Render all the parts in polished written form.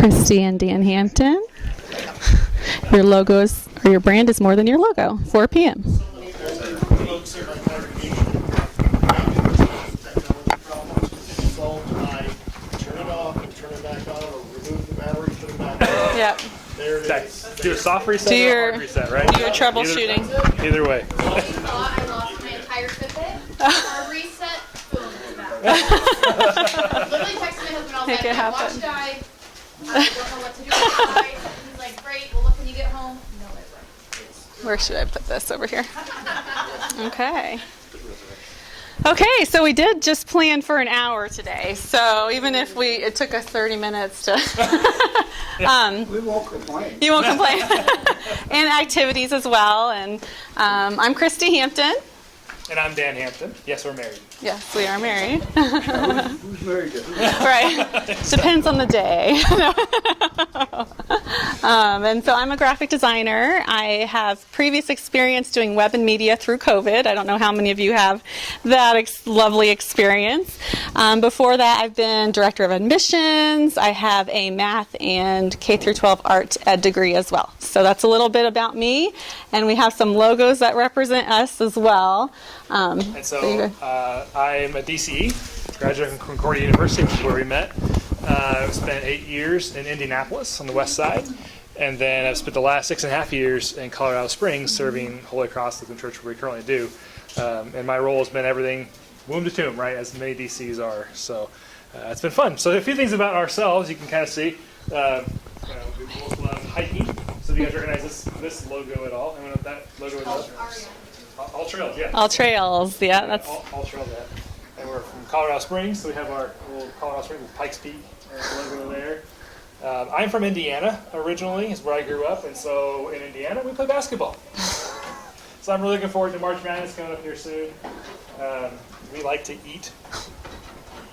Christie and Dan Hampton. Your logo is, or your brand is more than your logo. 4 p.m. Yep. There it is. Do a soft reset or a hard reset, right? Do your troubleshooting. Either way. I lost my entire Fitbit. Hard reset, boom, it's back. Literally texted my husband all Make day. it happen. Watch died. I don't know what to do with the died. He's like, great, well, look when you get home. No, it's right. Where should I put this? Over here. Okay. Okay, so we did just plan for an hour today. So even if it took us 30 minutes to, We won't complain. you won't complain. And activities as well. And I'm Christie Hampton. And I'm Dan Hampton. Yes, we're married. Yes, we are married. Who's married to who? Right. Depends on the day. And so I'm a graphic designer. I have previous experience doing web and media through COVID. I don't know how many of you have that lovely experience. Before that, I've been director of admissions. I have a math and K through 12 art ed degree as well. So that's a little bit about me. And we have some logos that represent us as well. And so I'm a DCE, graduate from Concordia University, which is where we met. I've spent 8 years in Indianapolis on the west side. And then I've spent the last 6.5 years in Colorado Springs serving Holy Cross Lutheran Church, where we currently do. And my role has been everything womb to tomb, right, as many DCs are. So it's been fun. So a few things about ourselves you can kind of see. We both love hiking. So do you guys recognize this logo at all? Anyone know what that logo is? All Trails, yeah. All Trails, yeah. That's All Trails, yeah. And we're from Colorado Springs, so we have our little Colorado Springs with Pikes Peak logo there. I'm from Indiana originally, is where I grew up, and so in Indiana we play basketball. So I'm really looking forward to March Madness coming up here soon. We like to eat.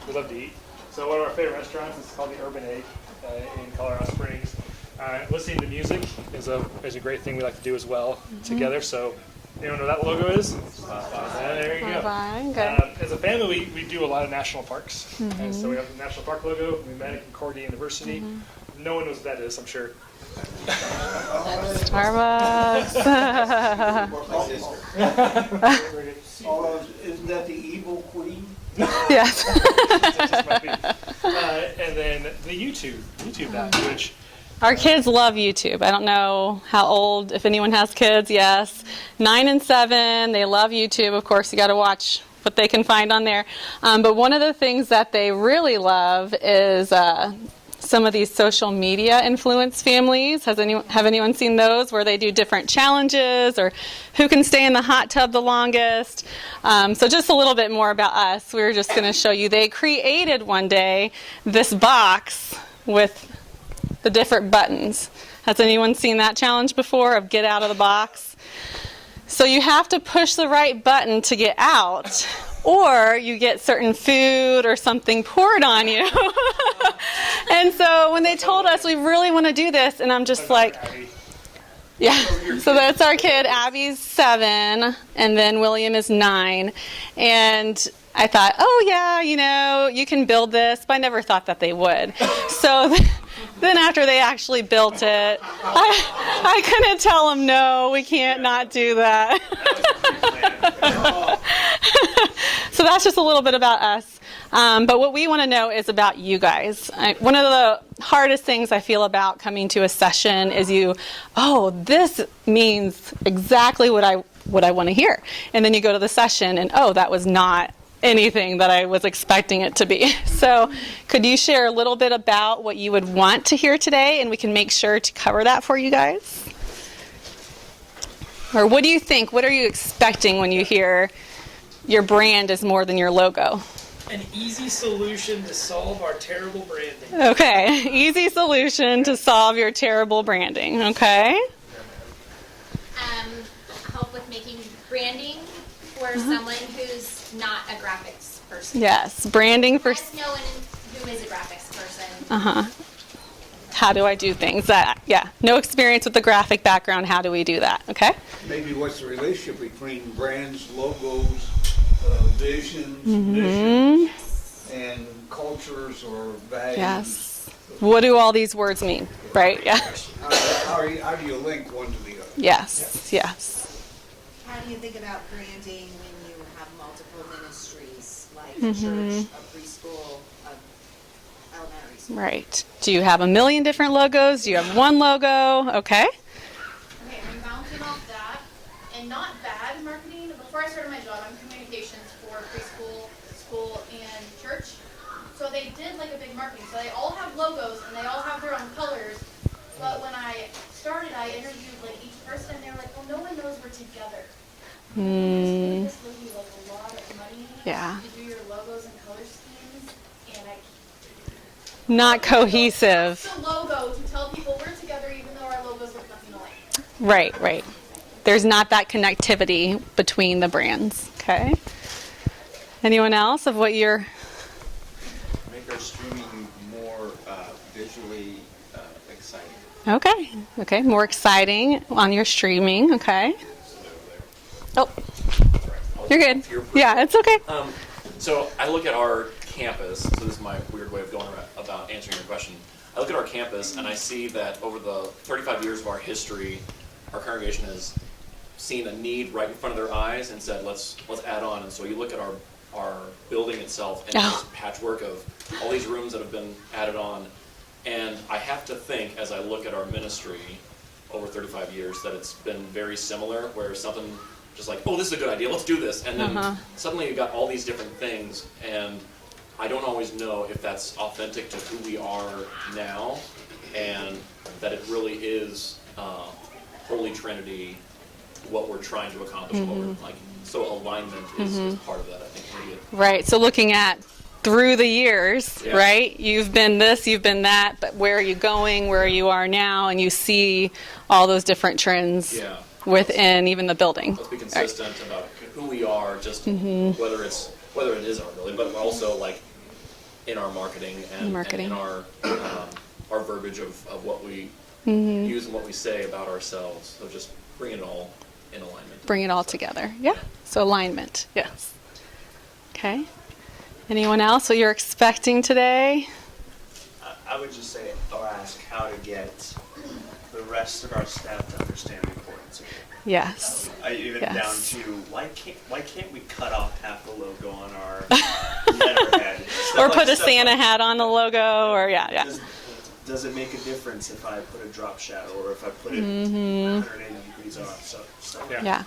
We love to eat. So one of our favorite restaurants is called the Urban Egg in Colorado Springs. Listening to music is a great thing we like to do as well together. So anyone know what that logo is? There you go. okay. As a family, we do a lot of national parks. And so we have the national park logo. We met at Concordia University. No one knows what that is, I'm sure. Starbucks. Isn't that the evil queen? Yes. And then the YouTube app, which Our kids love YouTube. I don't know how old, if anyone has kids, yes. 9 and 7, they love YouTube. Of course, you got to watch what they can find on there. But one of the things that they really love is some of these social media influence families. Have anyone seen those where they do different challenges or who can stay in the hot tub the longest? So just a little bit more about us. We were just going to show you. They created one day this box with the different buttons. Has anyone seen that challenge before of get out of the box? So you have to push the right button to get out, or you get certain food or something poured on you. And so when they told us we really want to do this, and I'm just like, yeah. So that's our kid. Abby's 7, and then William is 9. And I thought, oh yeah, you can build this, but I never thought that they would. So then after they actually built it, I couldn't tell them, no, we can't not do that. So that's just a little bit about us. But what we want to know is about you guys. One of the hardest things I feel about coming to a session is this means exactly what I want to hear. And then you go to the session and, that was not anything that I was expecting it to be. So could you share a little bit about what you would want to hear today, and we can make sure to cover that for you guys? Or what do you think? What are you expecting when you hear your brand is more than your logo? An easy solution to solve our terrible branding. Okay, easy solution to solve your terrible branding. Okay. Help with making branding for someone who's not a graphics person. Yes, branding for. As no one who is a graphics person. How do I do things? No experience with the graphic background. How do we do that? Okay. Maybe what's the relationship between brands, logos, visions, missions, and cultures or values? Yes. what do all these words mean, right? Yeah. How do you link one to the other? Yes, yes. How do you think about branding when you have multiple ministries, like a church, a preschool, a elementary school? Right. Do you have a million different logos? Do you have one logo? Okay. Okay, I'm bouncing off that, and not bad marketing. Before I started my job, I'm communications for preschool, school, and church. So they did like a big marketing. So they all have logos and they all have their own colors. But when I started, I interviewed like each person, and they were like, "Well, no one knows we're together." This would be like a lot of money Yeah. to do your logos and color schemes, and I Not cohesive. the logo to tell people we're together, even though our logos look nothing alike. Right, right. There's not that connectivity between the brands. Okay. Anyone else of what you're... Make our streaming more visually exciting. Okay. Okay. More exciting on your streaming. Okay. Oh, you're good. Yeah, it's okay. So I look at our campus, so this is my weird way of going about answering your question. I look at our campus and I see that over the 35 years of our history, our congregation has seen a need right in front of their eyes and said, let's add on. And so you look at our building itself and it's this patchwork of all these rooms that have been added on. And I have to think, as I look at our ministry over 35 years, that it's been very similar, where something just like, oh, this is a good idea, let's do this. And then suddenly you've got all these different things, and I don't always know if that's authentic to who we are now, and that it really is Holy Trinity, what we're trying to accomplish, what we're like. So alignment is part of that, I think. Right. So looking at through the years, right? You've been this, you've been that, but where are you going, where you are now, and you see all those different trends within even the building. Let's be consistent about who we are, just whether it is our building, but also like in our marketing and in our verbiage of what we use and what we say about ourselves. So just bring it all in alignment. Bring it all together. Yeah. So alignment. Yes. Okay. Anyone else? What you're expecting today? I would just say, or ask how to get the rest of our staff to understand the importance of it. Yes. Even Yes. down to why can't we cut off half the logo on our letterhead? Or put a Santa hat on the logo, or yeah. Does it make a difference if I put a drop shadow or if I put it 180 degrees off? So Yeah. yeah.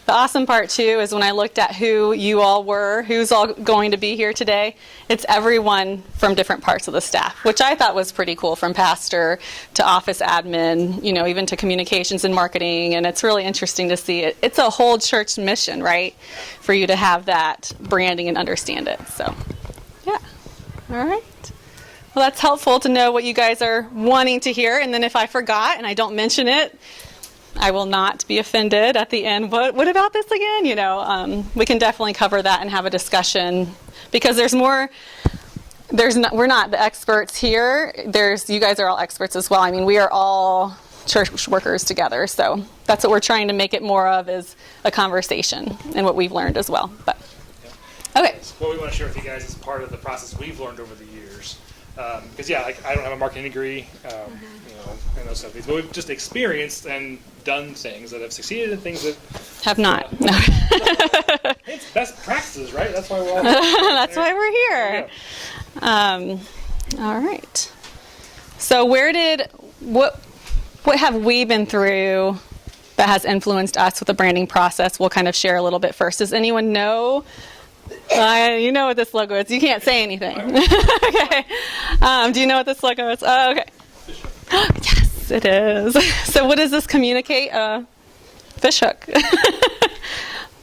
The awesome part too is when I looked at who you all were, who's all going to be here today, it's everyone from different parts of the staff, which I thought was pretty cool, from pastor to office admin, even to communications and marketing, and it's really interesting to see it. It's a whole church mission, right, for you to have that branding and understand it. So, yeah. All right. Well, that's helpful to know what you guys are wanting to hear, and then if I forgot and I don't mention it, I will not be offended at the end. What about this again? We can definitely cover that and have a discussion, because there's more. We're not the experts here. You guys are all experts as well. I mean, we are all church workers together. So that's what we're trying to make it more of, is a conversation and what we've learned as well. But okay. What we want to share with you guys is part of the process we've learned over the years. Because I don't have a marketing degree, and those stuff. But we've just experienced and done things that have succeeded and things that Have not. it's best practices, right? That's why we're all. That's why we're here. All right. So what have we been through that has influenced us with the branding process? We'll kind of share a little bit first. Does anyone know? You know what this logo is. You can't say anything. Okay. Do you know what this logo is? Oh, okay. Yes, it is. So what does this communicate? Fish hook.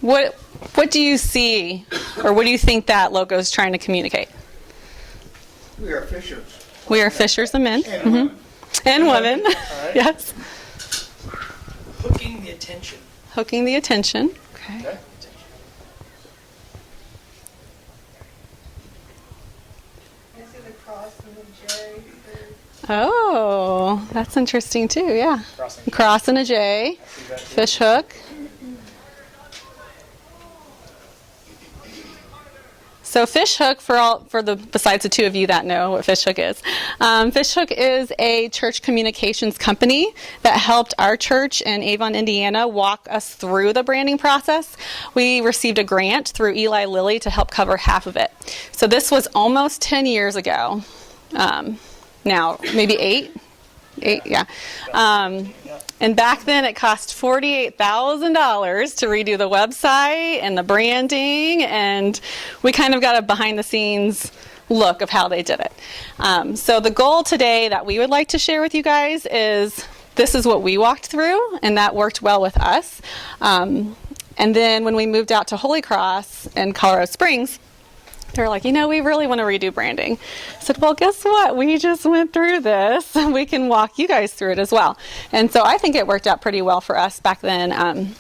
What do you see, or what do you think that logo is trying to communicate? We are fishers. We are fishers of men. And women. And women. Right. Yes. Hooking the attention. Hooking the attention. Okay. Oh, that's interesting too, yeah. Cross and a J, fish hook. So Fishhook, besides the two of you that know what Fishhook is, Fishhook is a church communications company that helped our church in Avon, Indiana, walk us through the branding process. We received a grant through Eli Lilly to help cover half of it. So this was almost 10 years ago. Now, maybe eight, yeah. And back then it cost $48,000 to redo the website and the branding, and we kind of got a behind the scenes look of how they did it. So the goal today that we would like to share with you guys is this is what we walked through, and that worked well with us. And then when we moved out to Holy Cross in Colorado Springs, they were like, we really want to redo branding. I said, well, guess what? We just went through this. We can walk you guys through it as well. And so I think it worked out pretty well for us back then.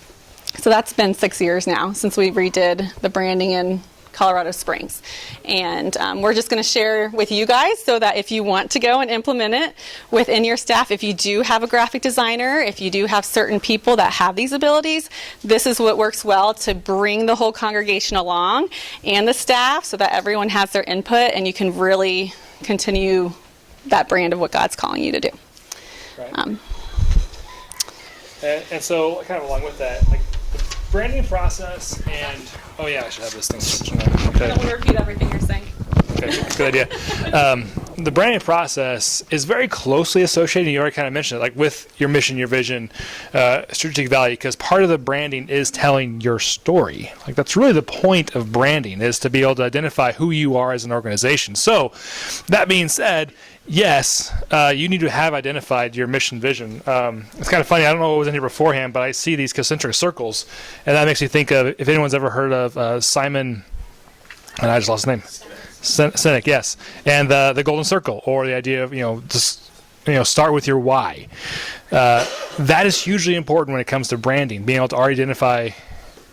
So that's been 6 years now since we redid the branding in Colorado Springs. And we're just going to share with you guys so that if you want to go and implement it within your staff, if you do have a graphic designer, if you do have certain people that have these abilities, this is what works well to bring the whole congregation along and the staff so that everyone has their input and you can really continue that brand of what God's calling you to do. Right. And so kind of along with that, like the branding process and, oh yeah, I should have this thing. Okay. Don't repeat everything you're saying. Okay, good idea. The branding process is very closely associated, you already kind of mentioned it, like with your mission, your vision, strategic value, because part of the branding is telling your story. Like that's really the point of branding, is to be able to identify who you are as an organization. So that being said, yes, you need to have identified your mission vision. It's kind of funny, I don't know what was in here beforehand, but I see these concentric circles, and that makes me think of, if anyone's ever heard of Simon, and I just lost his name. Sinek, yes, and the golden circle, or the idea of just start with your why. That is hugely important when it comes to branding. Being able to already identify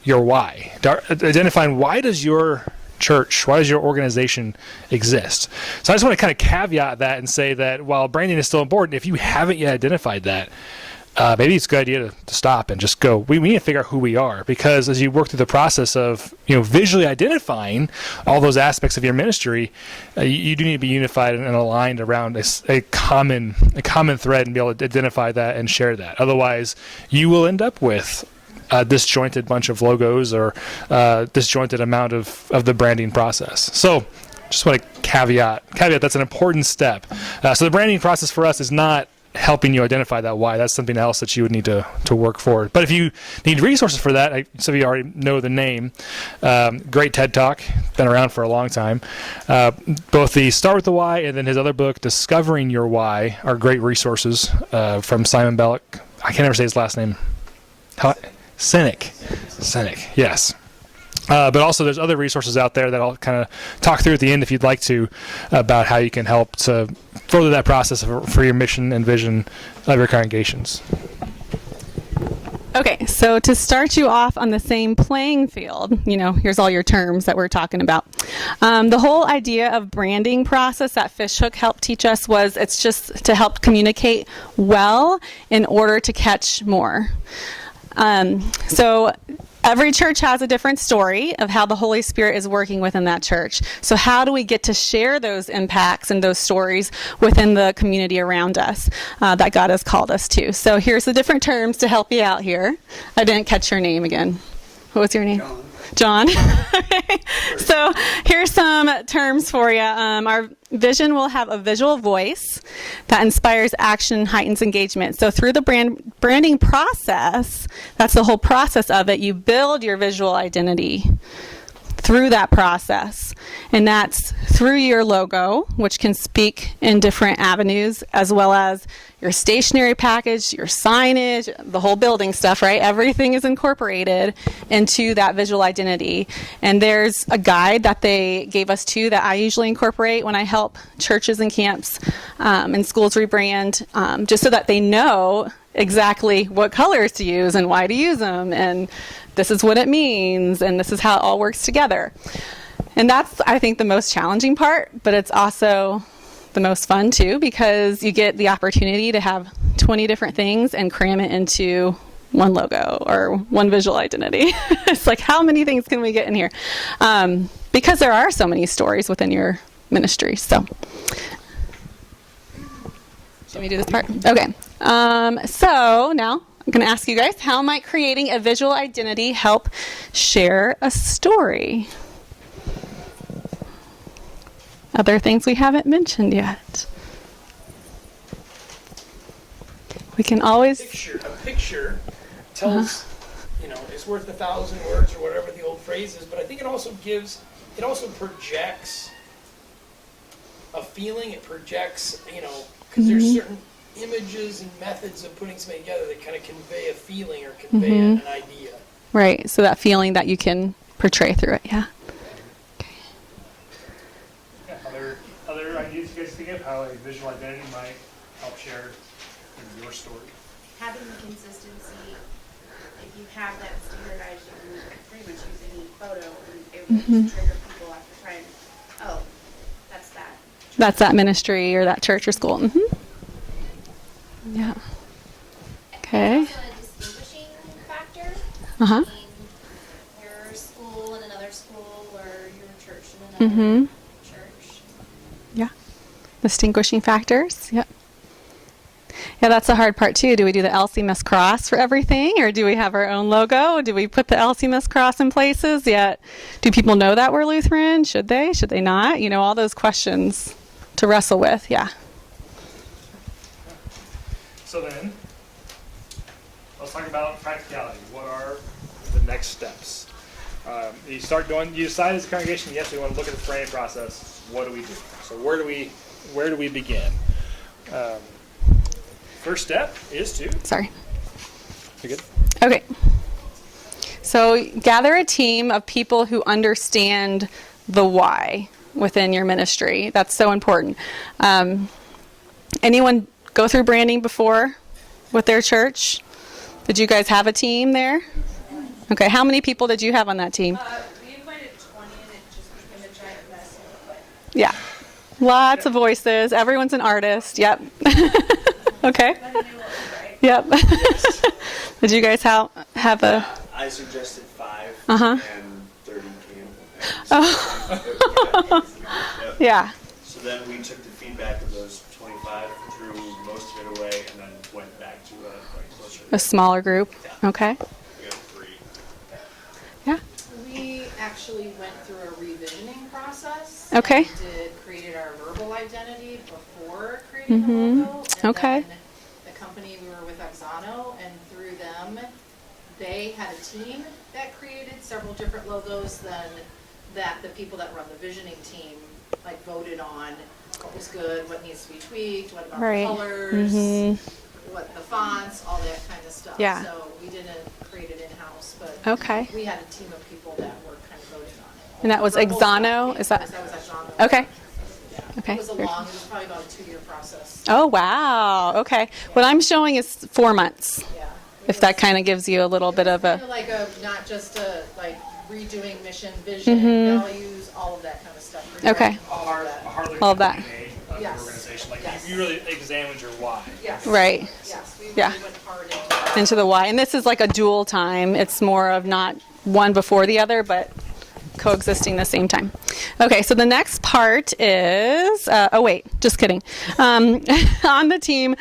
your why, identifying why does your church, why does your organization exist? So I just want to kind of caveat that and say that while branding is still important, if you haven't yet identified that, maybe it's a good idea to stop and just go, we need to figure out who we are, because as you work through the process of visually identifying all those aspects of your ministry, you do need to be unified and aligned around a common thread and be able to identify that and share that. Otherwise, you will end up with a disjointed bunch of logos or disjointed amount of the branding process. So just want to caveat that's an important step. So the branding process for us is not helping you identify that why. That's something else that you would need to work for. But if you need resources for that, some of you already know the name. Great TED Talk, been around for a long time. Both the Start with the Why and then his other book, Discovering Your Why, are great resources from Simon Belloc. I can't ever say his last name. Sinek, yes. But also there's other resources out there that I'll kind of talk through at the end if you'd like to, about how you can help to further that process for your mission and vision of your congregations. Okay, so to start you off on the same playing field, here's all your terms that we're talking about. The whole idea of branding process that Fishhook helped teach us was it's just to help communicate well in order to catch more. So every church has a different story of how the Holy Spirit is working within that church. So how do we get to share those impacts and those stories within the community around us that God has called us to? So here's the different terms to help you out here. I didn't catch your name again. What was your name? John. So here's some terms for you. Our vision will have a visual voice that inspires action, heightens engagement. So through the branding process, that's the whole process of it, you build your visual identity through that process. And that's through your logo, which can speak in different avenues, as well as your stationery package, your signage, the whole building stuff, right? Everything is incorporated into that visual identity. And there's a guide that they gave us too that I usually incorporate when I help churches and camps and schools rebrand, just so that they know exactly what colors to use and why to use them, and this is what it means, and this is how it all works together. And that's, I think, the most challenging part, but it's also the most fun too, because you get the opportunity to have 20 different things and cram it into one logo or one visual identity. It's like, how many things can we get in here? because there are so many stories within your ministry. So, let me do this part. Okay. So now I'm going to ask you guys, how might creating a visual identity help share a story? Other things we haven't mentioned yet. We can always... A picture tells, is worth 1,000 words or whatever the old phrase is, but I think it also projects a feeling. It projects, because there's certain images and methods of putting something together that kind of convey a feeling or convey an idea. Right, so that feeling that you can portray through it, yeah. Other ideas you guys think of how a visual identity might help share your story? Having the consistency, if you have that standardized, you can pretty much use any photo and it will just trigger people after trying, oh, that's that. That's that ministry or that church or school. Yeah. Okay. It's also a distinguishing factor Uh-huh. between your school and another school, or your church and another church. Yeah. Distinguishing factors. Yep. Yeah, that's the hard part too. Do we do the LCMS cross for everything, or do we have our own logo? Do we put the LCMS cross in places yet? Do people know that we're Lutheran? Should they? Should they not? All those questions to wrestle with. Yeah. So then, let's talk about practicality. What are the next steps? You decide as a congregation, yes, we want to look at the planning process. What do we do? So where do we begin? First step is to... Sorry. You're good? Okay. So gather a team of people who understand the why within your ministry. That's so important. Anyone go through branding before with their church? Did you guys have a team there? Okay, how many people did you have on that team? We invited 20 and it just became a giant mess. Yeah. Lots of voices. Everyone's an artist. Yep. Okay. Yep. Did you guys have a... I suggested 5 Uh-huh. and 30 came. Oh. Yeah. So then we took the feedback of those 25, threw most of it away, and then went back to a closer. A smaller group. Yeah. Okay. We got 3. Yeah. We actually went through a revisioning process. Okay. And created our verbal identity before creating the logo. And Okay. then the company we were with, Exano, and through them, they had a team that created several different logos. Then the people that run the visioning team voted on what was good, what needs to be tweaked, what about Right. the colors, what the fonts, all that kind of stuff. Yeah. So we didn't create it in-house, but Okay. we had a team of people that were kind of voting on it. And that was Verbal Exano? stuff, Is that... That was Exano. Okay. Yeah. Okay. It was probably about a 2-year process. Oh, wow. Okay. What I'm showing is 4 months. Yeah. If that kind of gives you a little bit of a... Kind of like not just redoing mission, vision, values, all of that kind of stuff. Okay. All of that. Of Yes. the organization. Yes. You really examined your why. Yes. Right. Yes. We really Yeah. went hard into that. Into the why. And this is like a dual time. It's more of not one before the other, but coexisting the same time. Okay, so the next part is... oh, wait. Just kidding. On the team...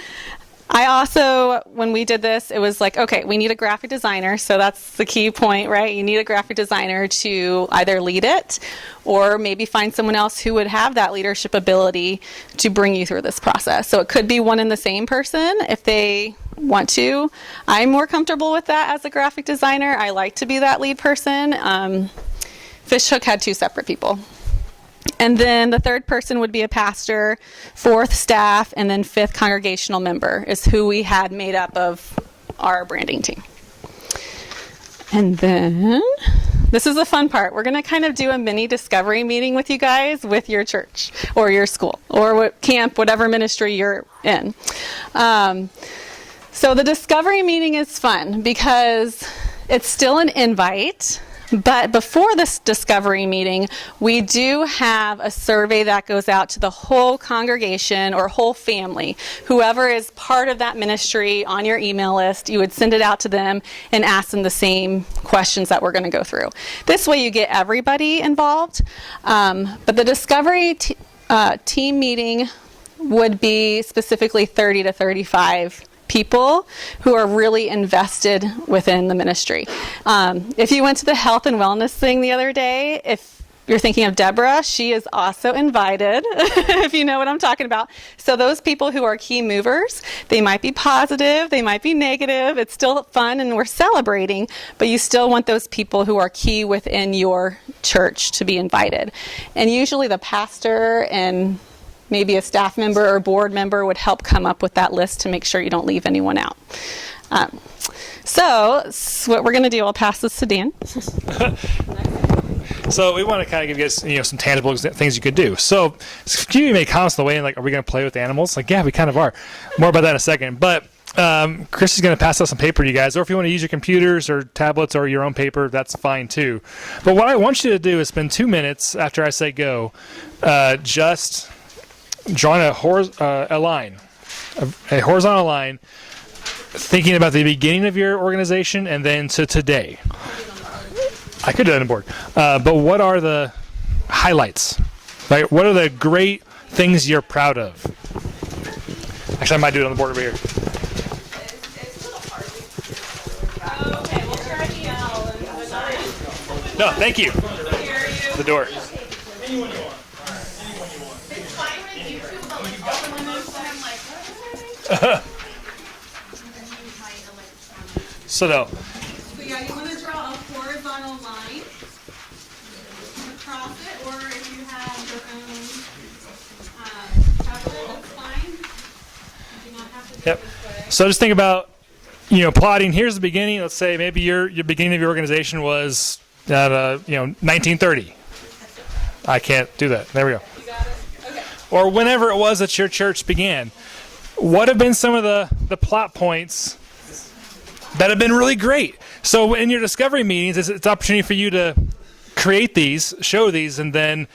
I also, when we did this, it was like, okay, we need a graphic designer. So that's the key point, right? You need a graphic designer to either lead it or maybe find someone else who would have that leadership ability to bring you through this process. So it could be one and the same person if they want to. I'm more comfortable with that as a graphic designer. I like to be that lead person. Fishhook had 2 separate people. And then the third person would be a pastor, 4th staff, and then 5th congregational member is who we had made up of our branding team. And then, this is the fun part. We're going to kind of do a mini discovery meeting with you guys with your church or your school or what camp, whatever ministry you're in. So the discovery meeting is fun because it's still an invite. But before this discovery meeting, we do have a survey that goes out to the whole congregation or whole family. Whoever is part of that ministry on your email list, you would send it out to them and ask them the same questions that we're going to go through. This way you get everybody involved. But the discovery team meeting would be specifically 30 to 35 people who are really invested within the ministry. If you went to the health and wellness thing the other day, if you're thinking of Deborah, she is also invited, if you know what I'm talking about. So those people who are key movers, they might be positive, they might be negative, it's still fun and we're celebrating, but you still want those people who are key within your church to be invited. And usually the pastor and maybe a staff member or board member would help come up with that list to make sure you don't leave anyone out. So what we're going to do, I'll pass this to Dan. So we want to kind of give you guys, some tangible things you could do. So you made comments on the way in, like, are we going to play with animals? Like, yeah, we kind of are. More about that in a second. But Christie's going to pass out some paper to you guys, or if you want to use your computers or tablets or your own paper, that's fine too. But what I want you to do is spend 2 minutes after I say go, just drawing a horizontal line, thinking about the beginning of your organization and then to today. I could do it on the board. But what are the highlights? Right? What are the great things you're proud of? Actually, I might do it on the board over here. Okay, we'll try to yell. No, thank you. The door. So no. So yeah, you want to draw a horizontal line across it, or if you have your own tablet, that's fine. You do not have to do Yep. it this way. So just think about, plotting. Here's the beginning. Let's say maybe your beginning of your organization was at 1930. I can't do that. There we go. You got it? Okay. Or whenever it was that your church began. What have been some of the plot points that have been really great? So in your discovery meetings, it's an opportunity for you to create these, show these, and then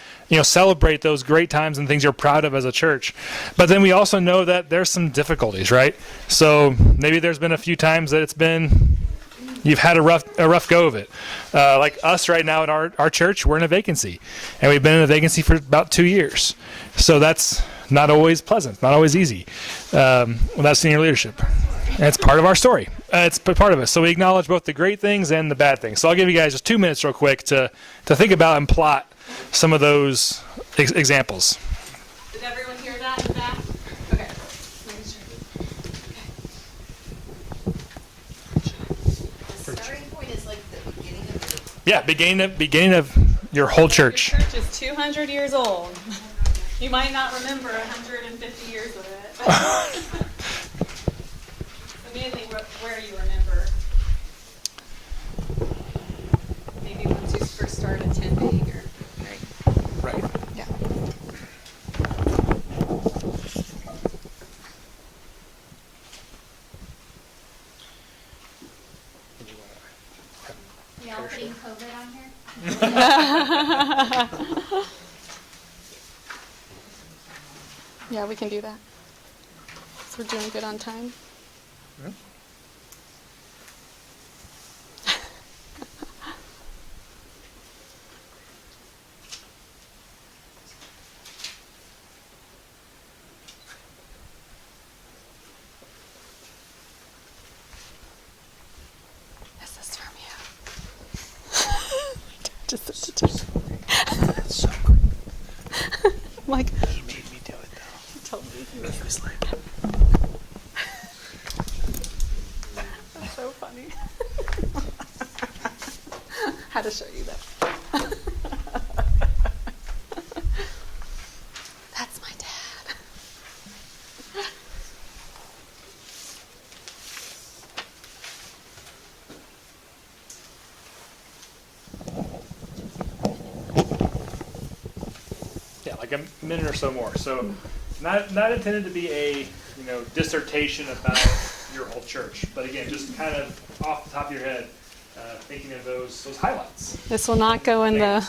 celebrate those great times and things you're proud of as a church. But then we also know that there's some difficulties, right? So maybe there's been a few times that you've had a rough go of it. Like us right now at our church, we're in a vacancy, and we've been in a vacancy for about 2 years. So that's not always pleasant, not always easy without senior leadership. And it's part of our story. It's part of it. So we acknowledge both the great things and the bad things. So I'll give you guys just 2 minutes real quick to think about and plot some of those examples. Did everyone hear that in the back? Okay. Making sure. The starting point is like the beginning of the Yeah, beginning of your whole church. Your church is 200 years old. You might not remember 150 years of it. Mainly where you remember. Maybe once you first started attending, or Right. yeah. We all putting COVID on here? Yeah, we can do that. So we're doing good on time. Yeah. This is from you. Just so quick. I'm like, He made me do it though. he told me. He was like, That's so funny. Had to show you that. That's my dad. yeah, like a minute or so more. So not intended to be a dissertation about your whole church, but again, just kind of off the top of your head, thinking of those highlights. This will not go in the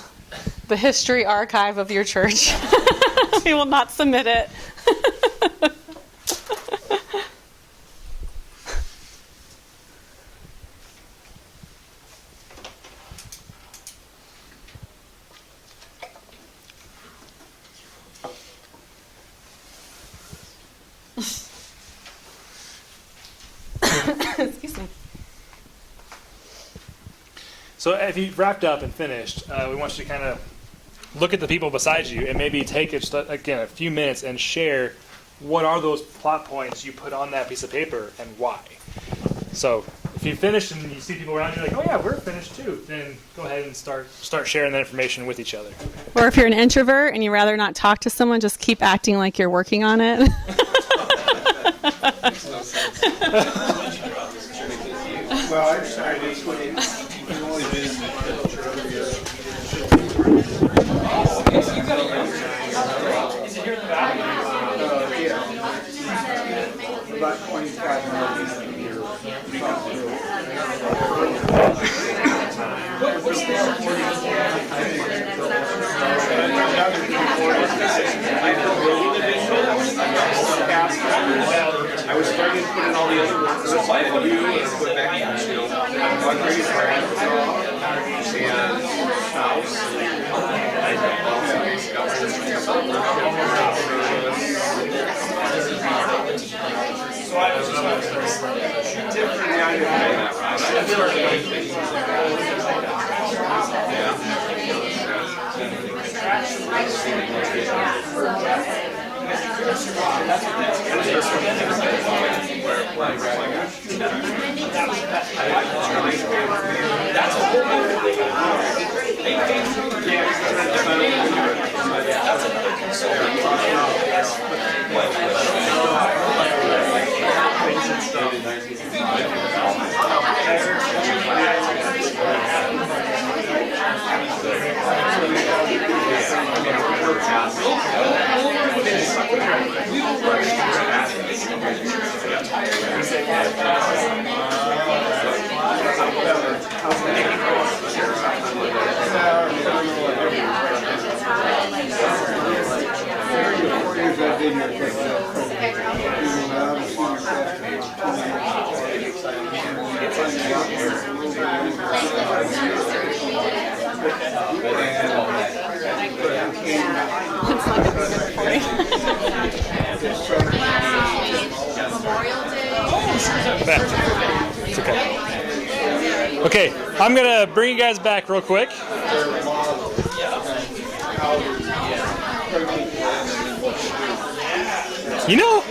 history archive of your church. We will not submit it. Excuse me. So if you've wrapped up and finished, we want you to kind of look at the people beside you and maybe take, again, a few minutes and share what are those plot points you put on that piece of paper and why. So if you finish and you see people around you like, oh yeah, we're finished too, then go ahead and start sharing that information with each other. Or if you're an introvert and you rather not talk to someone, just keep acting like you're working on it. Well, I decided we've only been in the church about 25 minutes a year. I was starting to put in all the other work for you and put back in, one great friend It's okay. Okay, I'm going to bring you guys back real quick. You know,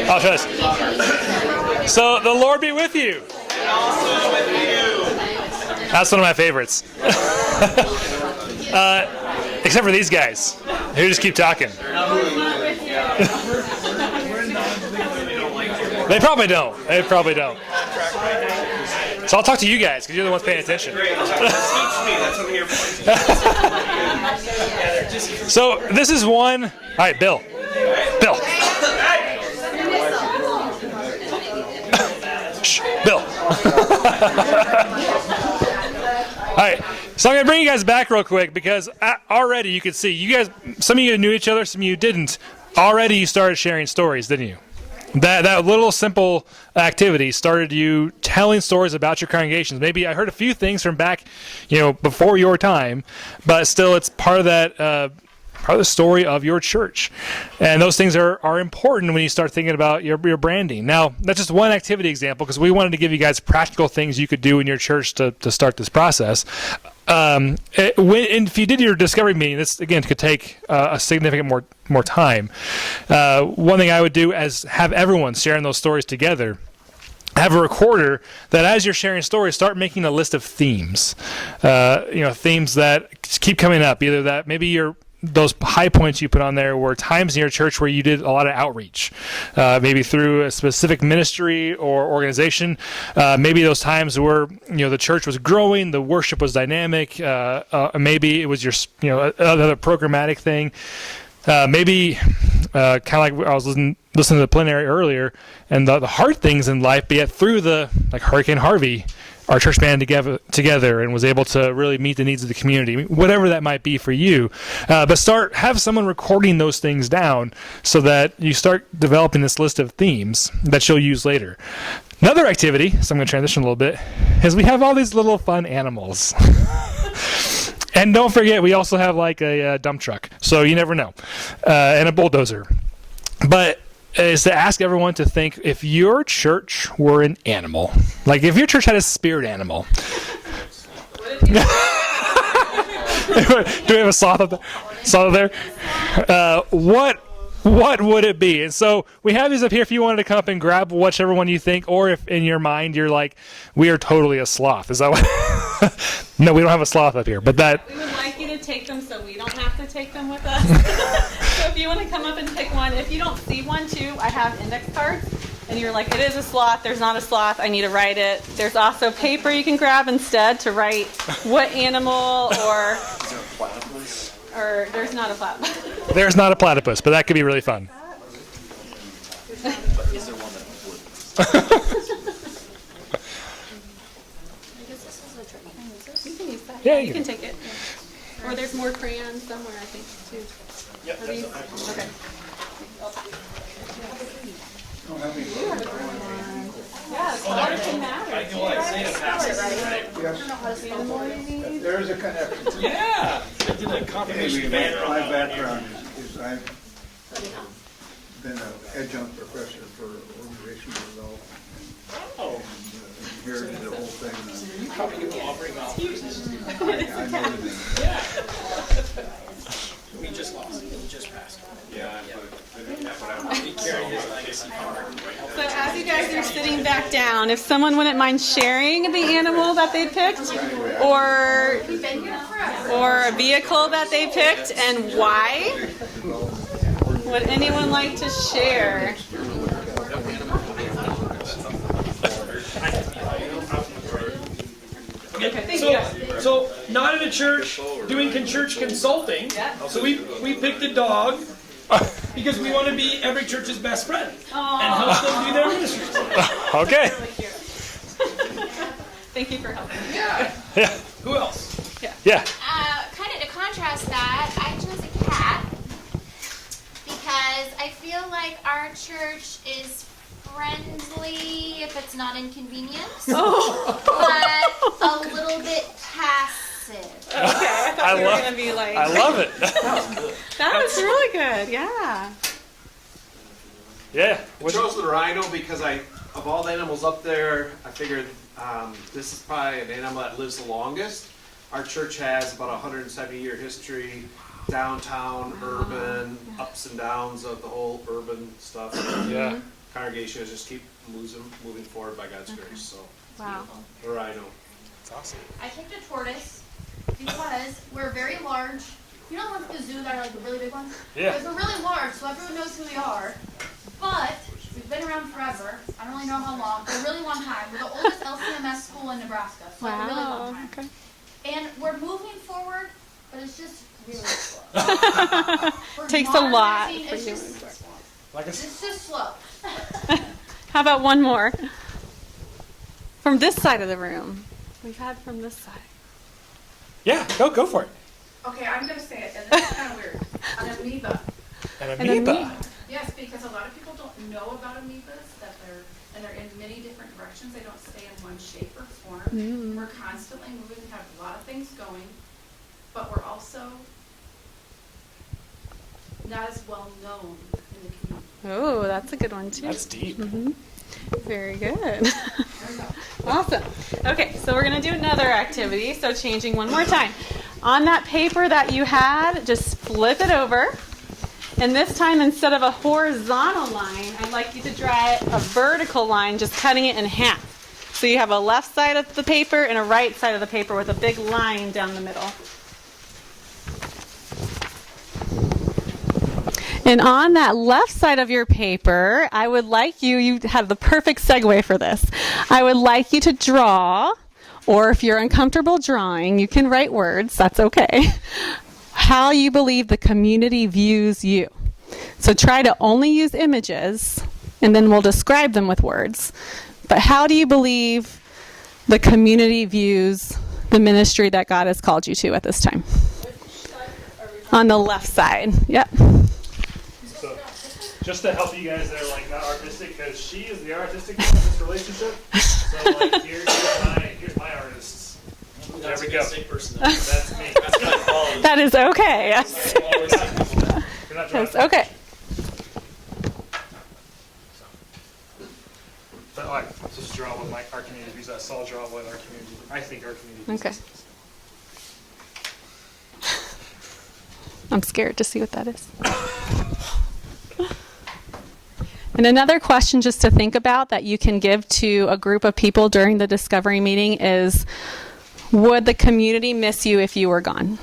I'll try this. So the Lord be with you. And also with you. That's one of my favorites. Except for these guys, who just keep talking. They probably don't. They probably don't. So I'll talk to you guys because you're the ones paying attention. Great. Teach me. That's what I'm here for. So this is one. All right, Bill. Bill. Shh, Bill. All right. So I'm going to bring you guys back real quick because already you can see, you guys, some of you knew each other, some of you didn't. Already you started sharing stories, didn't you? That little simple activity started you telling stories about your congregations. Maybe I heard a few things from back, before your time, but still it's part of that, part of the story of your church. And those things are important when you start thinking about your branding. Now, that's just one activity example because we wanted to give you guys practical things you could do in your church to start this process. And if you did your discovery meeting, this again could take a significant more time. One thing I would do is have everyone sharing those stories together. Have a recorder that, as you're sharing stories, start making a list of themes. Themes that keep coming up. Either that maybe those high points you put on there were times in your church where you did a lot of outreach, maybe through a specific ministry or organization. Maybe those times where the church was growing, the worship was dynamic. Maybe it was your another programmatic thing. Maybe kind of like I was listening to the plenary earlier, and the hard things in life, be it through like Hurricane Harvey, our church band together and was able to really meet the needs of the community, whatever that might be for you. But have someone recording those things down so that you start developing this list of themes that you'll use later. Another activity, so I'm going to transition a little bit, is we have all these little fun animals. And don't forget, we also have like a dump truck, so you never know, and a bulldozer. But is to ask everyone to think, if your church were an animal, like if your church had a spirit animal. Do we have a sloth up there? What would it be? And so we have these up here if you wanted to come up and grab whichever one you think, or if in your mind you're like, we are totally a sloth. Is that what? No, we don't have a sloth up here, but that. We would like you to take them so we don't have to take them with us. So if you want to come up and pick one, if you don't see one too, I have index cards. And you're like, it is a sloth, there's not a sloth, I need to write it. There's also paper you can grab instead to write what animal or... Is there a platypus? Or there's not a platypus. There's not a platypus, but that could be really fun. But is there one that would? You can use that. Yeah, You can take it. Yeah. Or there's more crayons somewhere, I think, too. Yep, Are these? Okay. Yeah, it's hard to matter. I know I say it fast, right? There is a connection. Yeah. I did a confirmation banner on My that one background is I've been an adjunct professor for organizational development. Oh. Inherited the whole thing. You probably get the offering off. I know the name. Yeah. We just lost. We just passed. Yeah, We carry his legacy forward. So as you guys are sitting back down, if someone wouldn't mind sharing the animal that they picked, or a vehicle that they picked, and why, would anyone like to share? Okay, so not in a church, doing church consulting. So we picked a dog because we want to be every church's best friend and help them do their ministry. Okay. Thank you for helping. Yeah. Who else? Yeah. Kind of to contrast that, I chose a cat because I feel like our church is friendly if it's not inconvenient, but a little bit passive. Okay, I thought you were going to be like... I love it. That was really good, yeah. Yeah. I chose the rhino because of all the animals up there, I figured this is probably an animal that lives the longest. Our church has about a 170-year history, downtown, urban, ups and downs of the whole urban stuff. Yeah. Congregation just keep moving forward by God's grace. So, Wow. the rhino. That's awesome. I picked a tortoise because we're very large. You know the ones at the zoo that are like the really big ones? Yeah. Because we're really large, so everyone knows who we are. But we've been around forever. I don't really know how long, but a really long time. We're the oldest LCMS school in Nebraska, so like a really long time. Okay. And we're moving forward, but it's just really slow. We're Takes a lot modernizing, for it's you. just- Like It's just slow. How about one more? From this side of the room. We've had from this side. Yeah, go for it. Okay, I'm gonna say it, and this is kind of weird. An amoeba. An An amoeba. amoeba. Yes, because a lot of people don't know about amoebas, that they're in many different directions. They don't stay in one shape or form. We're constantly moving, have a lot of things going, but we're also not as well known in the community. Oh, that's a good one too. That's deep. Very good. Awesome. Okay, so we're going to do another activity. So changing one more time. On that paper that you had, just flip it over. And this time, instead of a horizontal line, I'd like you to draw a vertical line, just cutting it in half. So you have a left side of the paper and a right side of the paper with a big line down the middle. And on that left side of your paper, I would like you have the perfect segue for this. I would like you to draw, or if you're uncomfortable drawing, you can write words, that's okay, how you believe the community views you. So try to only use images, and then we'll describe them with words. But how do you believe the community views the ministry that God has called you to at this time. On the left side. Yep. So, just to help you guys that are like not artistic, because she is the artistic one in this relationship. So like here's my artists. There we go. That's me. That is okay. Yes. You're not Yes. Okay. But all right, let's just draw what our community views. I saw draw what our community. I think our community views. Okay. I'm scared to see what that is. And another question just to think about that you can give to a group of people during the discovery meeting is, would the community miss you if you were gone?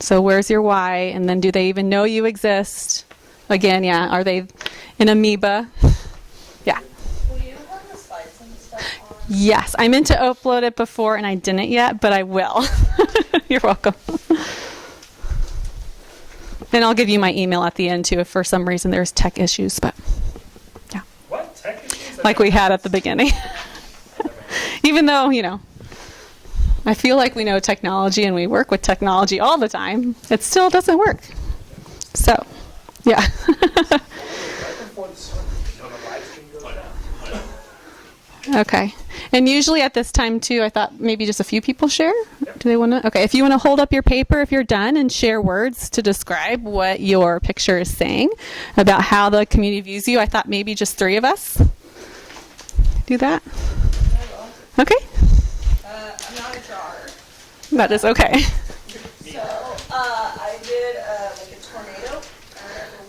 So where's your why? And then do they even know you exist? Again, yeah, are they an amoeba? Yeah. Will you have the slides and stuff on? Yes, I meant to upload it before and I didn't yet, but I will. You're welcome. And I'll give you my email at the end too if for some reason there's tech issues, but yeah. What tech issues? Like we had at the beginning. Even though, I feel like we know technology and we work with technology all the time, it still doesn't work. So, yeah. Okay. And usually at this time too, I thought maybe just a few people share. Do they want to? Okay. If you want to hold up your paper if you're done and share words to describe what your picture is saying about how the community views you, I thought maybe just 3 of us do that. Okay. I'm not a drawer. That is okay. So I did like a tornado.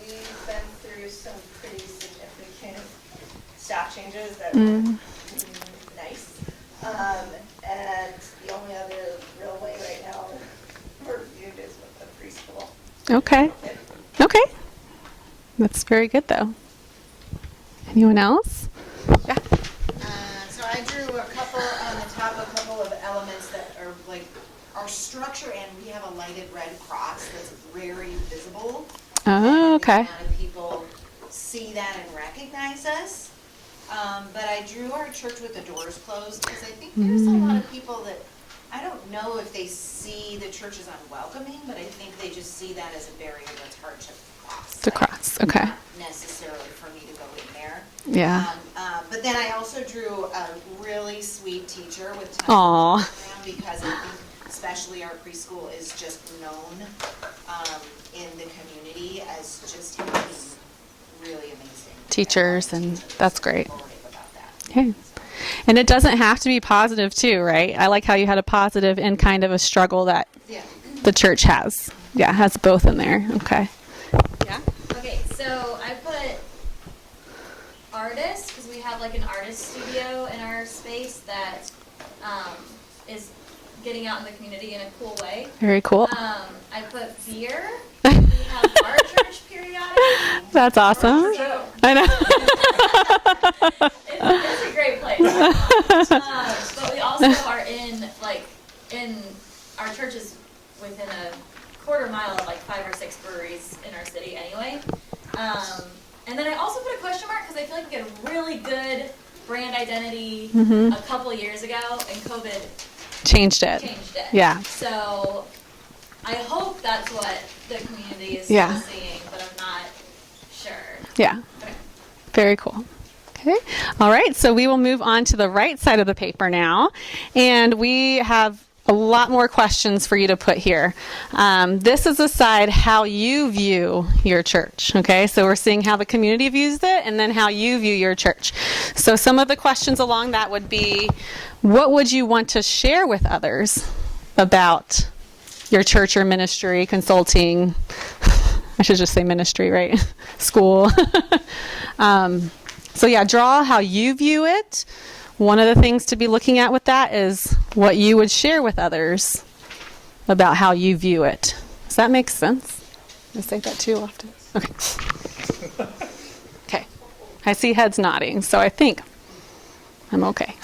We've been through some pretty significant staff changes that were nice. And the only other real way right now we're viewed is with the preschool. Okay. Okay. That's very good though. Anyone else? Yeah. So I drew a couple on the top, a couple of elements that are like our structure, and we have a lighted red cross that's very visible. Oh, okay. A lot of people see that and recognize us. But I drew our church with the doors closed because I think there's a lot of people that, I don't know if they see the church as unwelcoming, but I think they just see that as a barrier that's hard to cross. To cross, okay. Not necessarily for me to go in there. Yeah. But then I also drew a really sweet teacher with tons Aw. of background because I think especially our preschool is just known in the community as just having really amazing Teachers, and that's great. Okay. And it doesn't have to be positive too, right? I like how you had a positive and kind of a struggle that the church has. Yeah, has both in there. Okay. Yeah. Okay, so I put artist because we have like an artist studio in our space that is getting out in the community in a cool way. Very cool. I put beer. We have our church periodically. That's awesome. I know. It's a great place. But we also are in our church is within a quarter mile of like 5 or 6 breweries in our city anyway. And then I also put a question mark because I feel like we got a really good brand identity a couple years ago, and COVID changed it. Yeah. So I hope that's what the community is Yeah. still seeing, but I'm not sure. Yeah. Okay. Very cool. Okay. All right. So we will move on to the right side of the paper now. And we have a lot more questions for you to put here. This is the side how you view your church. Okay. So we're seeing how the community views it and then how you view your church. So some of the questions along that would be, what would you want to share with others about your church or ministry, consulting? I should just say ministry, right? School. So yeah, draw how you view it. One of the things to be looking at with that is what you would share with others about how you view it. Does that make sense? I say that too often. Okay. Okay. I see heads nodding, so I think I'm okay.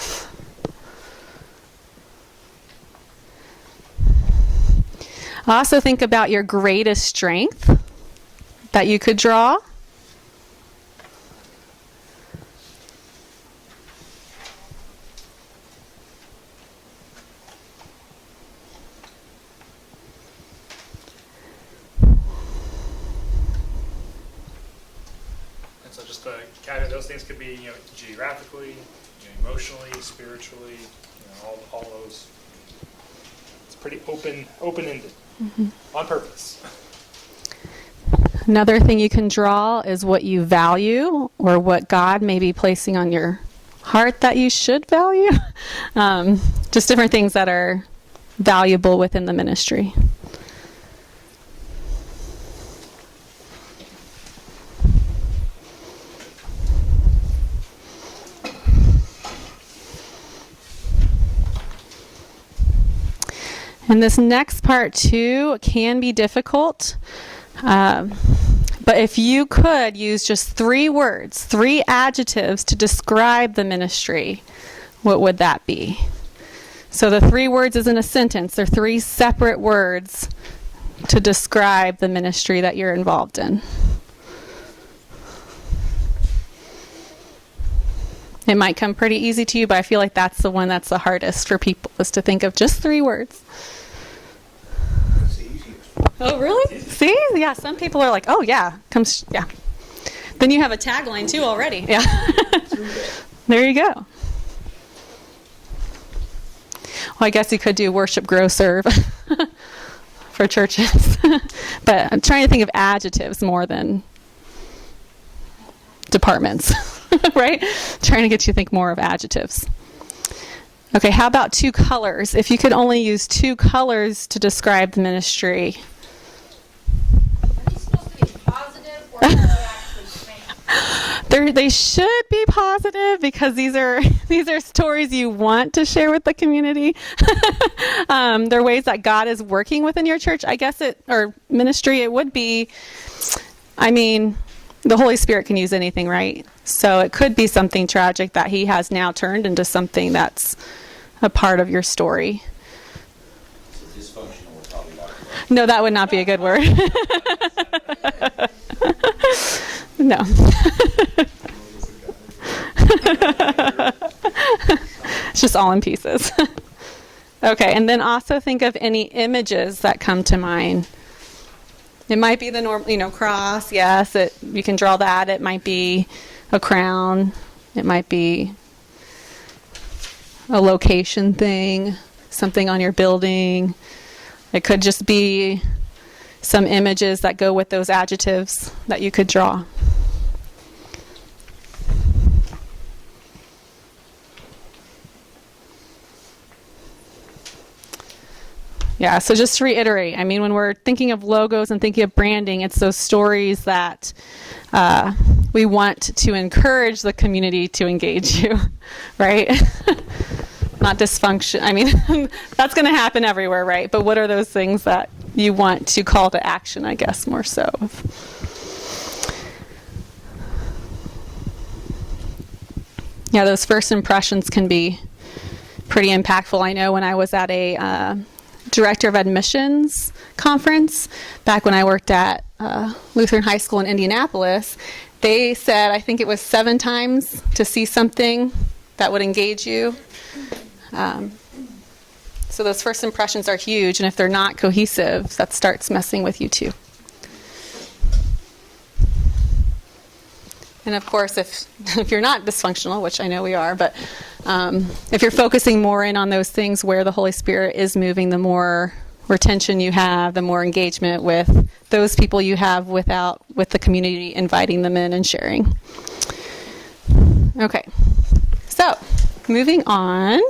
Also think about your greatest strength that you could draw. So just kind of those things could be, geographically, emotionally, spiritually, all those. It's pretty open-ended, on purpose. Another thing you can draw is what you value or what God may be placing on your heart that you should value. Just different things that are valuable within the ministry. And this next part too can be difficult. But if you could use just 3 words, 3 adjectives to describe the ministry, what would that be? So the 3 words isn't a sentence. They're 3 separate words to describe the ministry that you're involved in. It might come pretty easy to you, but I feel like that's the one that's the hardest for people, is to think of just 3 words. Oh, really? See? Yeah, some people are like, oh, yeah. Yeah. Then you have a tagline, too, already. Yeah. There you go. Well, I guess you could do worship, grow, serve for churches. But I'm trying to think of adjectives more than departments, right? Trying to get you to think more of adjectives. Okay, how about 2 colors? If you could only use 2 colors to describe the ministry. They should be positive because these are stories you want to share with the community. They're ways that God is working within your church. I guess or ministry, it would be, the Holy Spirit can use anything, right? So it could be something tragic that he has now turned into something that's a part of your story. So dysfunctional would probably not be. No, that would not be a good word. No. It's just all in pieces. Okay, and then also think of any images that come to mind. It might be the normal, cross. Yes, you can draw that. It might be a crown. It might be a location thing, something on your building. It could just be some images that go with those adjectives that you could draw. Yeah, so just to reiterate, when we're thinking of logos and thinking of branding, it's those stories that we want to encourage the community to engage you, right? Not dysfunction. That's going to happen everywhere, right? But what are those things that you want to call to action, I guess, more so? Yeah, those first impressions can be pretty impactful. I know when I was at a Director of Admissions conference, back when I worked at Lutheran High School in Indianapolis, they said, I think it was 7 times to see something that would engage you. So those first impressions are huge, and if they're not cohesive, that starts messing with you too. And of course, if you're not dysfunctional, which I know we are, but if you're focusing more in on those things where the Holy Spirit is moving, the more retention you have, the more engagement with those people you have with the community, inviting them in and sharing. Okay, so moving on.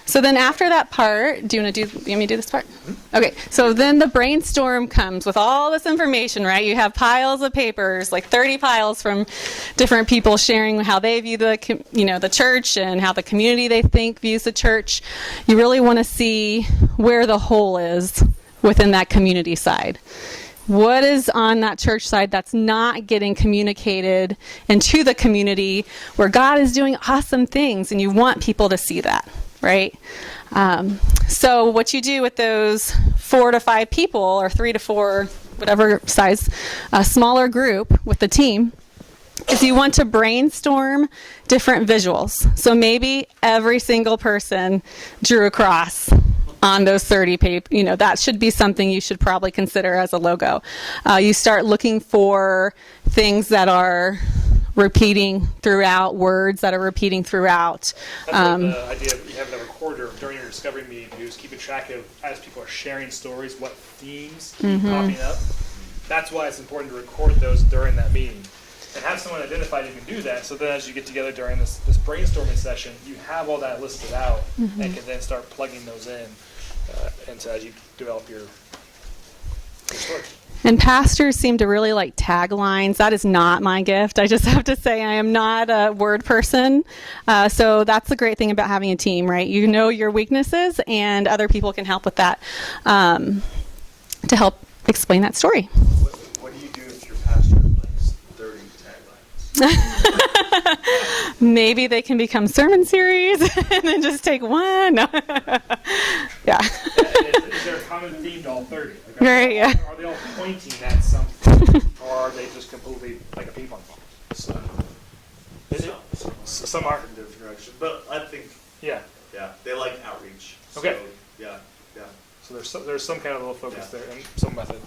So then after that part, do you want me to do this part? Okay, so then the brainstorm comes with all this information, right? You have piles of papers, like 30 piles from different people sharing how they view the church and how the community they think views the church. You really want to see where the hole is within that community side. What is on that church side that's not getting communicated into the community where God is doing awesome things, and you want people to see that. Right? So what you do with those 4 to 5 people, or 3 to 4, whatever size, a smaller group with the team, is you want to brainstorm different visuals. So maybe every single person drew a cross on those 30 paper, that should be something you should probably consider as a logo. You start looking for things that are repeating throughout, words that are repeating throughout. That's what the idea of having a recorder during your discovery meeting is keeping track of, as people are sharing stories, what themes keep popping up. That's why it's important to record those during that meeting. And have someone identified who can do that, so then as you get together during this brainstorming session, you have all that listed out and can then start plugging those in as you develop your story. And pastors seem to really like taglines. That is not my gift. I just have to say I am not a word person. So that's the great thing about having a team, right? You know your weaknesses, and other people can help with that to help explain that story. What do you do if your pastor likes 30 taglines? Maybe they can become sermon series and then just take one. Yeah. Is there a common theme to all 30? Like, Right, yeah. Are they all pointing at something, or are they just completely like a ping pong ball? Some are. In different direction, but I think Yeah. they like outreach. Okay. So, yeah. So there's some kind of little focus there and some method.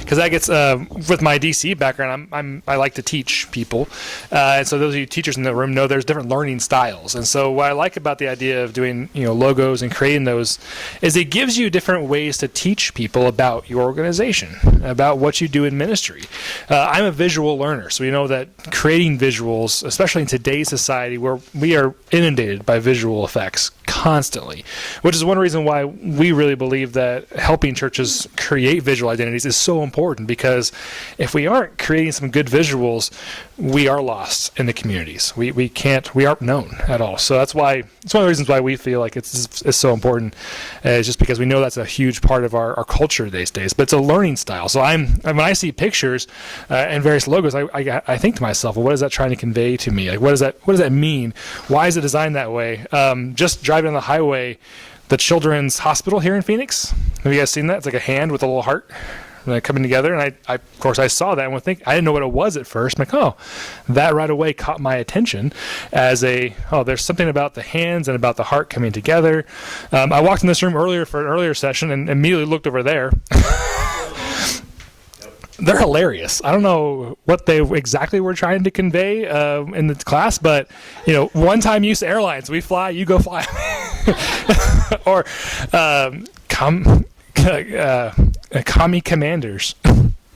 Because that gets with my DC background, I like to teach people, and so those of you teachers in the room know there's different learning styles. And so what I like about the idea of doing logos and creating those is it gives you different ways to teach people about your organization, about what you do in ministry. I'm a visual learner, so we know that creating visuals, especially in today's society where we are inundated by visual effects constantly, which is one reason why we really believe that helping churches create visual identities is so important, because if we aren't creating some good visuals, we are lost in the communities. We aren't known at all. So that's why it's one of the reasons why we feel like it's so important, is just because we know that's a huge part of our culture these days. But it's a learning style. So when I see pictures and various logos, I think to myself, well, what is that trying to convey to me? Like, what does that mean? Why is it designed that way? Just driving on the highway, the Children's Hospital here in Phoenix. Have you guys seen that? It's like a hand with a little heart coming together. And I of course, I saw that and I didn't know what it was at first. I'm like, that right away caught my attention as there's something about the hands and about the heart coming together. I walked in this room earlier for an earlier session and immediately looked over there. They're hilarious. I don't know what they exactly were trying to convey in the class, but one-time use airlines. We fly, you go fly, or commie commanders.